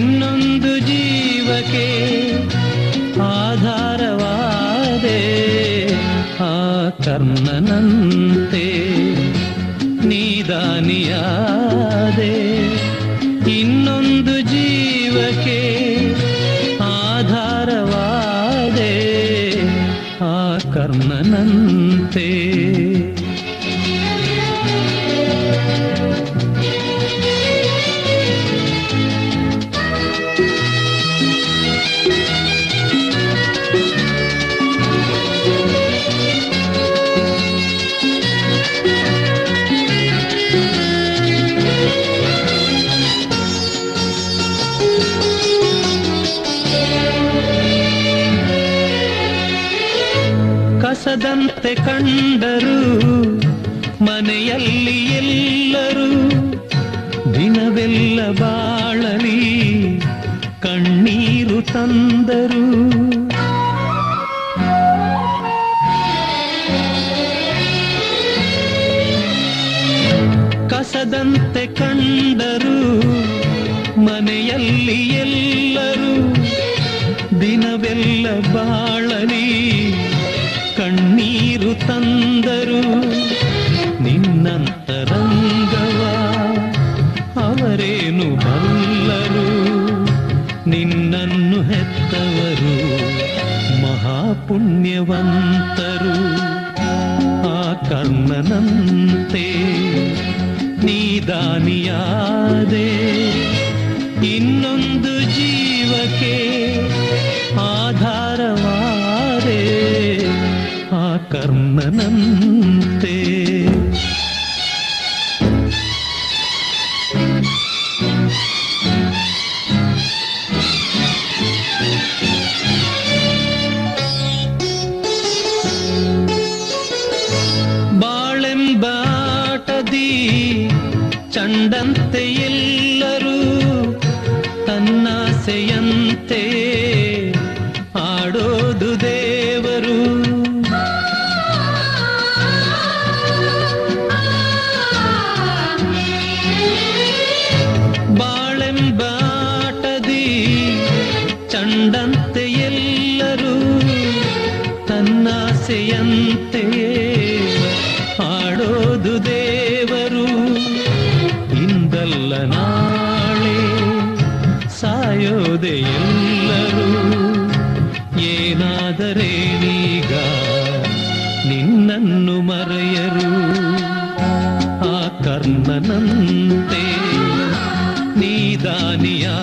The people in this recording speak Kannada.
ಇನ್ನೊಂದು ಜೀವಕ್ಕೆ ಆಧಾರವಾದೆ ಆ ಕರ್ಣನಂತೆ ನೀದಾನಿಯಾದೆ. ಇನ್ನೊಂದು ಜೀವಕ್ಕೆ ಆಧಾರವಾದೆ ಆ ಕರ್ಣನಂತೆ. ಕಸದಂತೆ ಕಂಡರು ಮನೆಯಲ್ಲಿ ಎಲ್ಲರೂ, ದಿನವೆಲ್ಲ ಬಾಳಲಿ ಕಣ್ಣೀರು ತಂದರು. ಕಸದಂತೆ ಕಂಡರು ಮನೆಯಲ್ಲಿ ಎಲ್ಲರೂ, ದಿನವೆಲ್ಲ ಬಾಳಲಿ ಕಣ್ಣೀರು ತಂದರು. ನಿನ್ನಂತರಂಗವ ಅವರೇನು ಬಲ್ಲರು, ನಿನ್ನನ್ನು ಹೆತ್ತವರು ಮಹಾಪುಣ್ಯವಂತರು. ಆ ಕರ್ಣನಂತೆ ನೀದಾನಿಯಾದೆ ಇನ್ನೊಂದು ಜೀವಕ್ಕೆ ಆಧಾರವಾದೆ ಆ ಕರ್ಣನಂತೆ. ಬಾಳೆಂಬಾಟದಿ ಚಂಡಂತೆ ಎಲ್ಲರೂ ತನ್ನಾಸೆಯಂತೆ ಆಡೋದು ದೇವರು. ಬಾಳೆಂಬಾಟದಿ ಚಂಡಂತೆ ಎಲ್ಲರೂ ತನ್ನಾಸೆಯಂತೆಯೇ ಆಡೋದು ದೇವರು. ಇಂದಲ್ಲ ನಾಳೆ ಸಾಯೋದೆ ಎಲ್ಲರೂ, ಏನಾದರೇನೀಗ ನಿನ್ನನ್ನು ಮರೆಯರು. ಆ ಕರ್ಣನಂತೆ ನೀದಾನಿಯಾ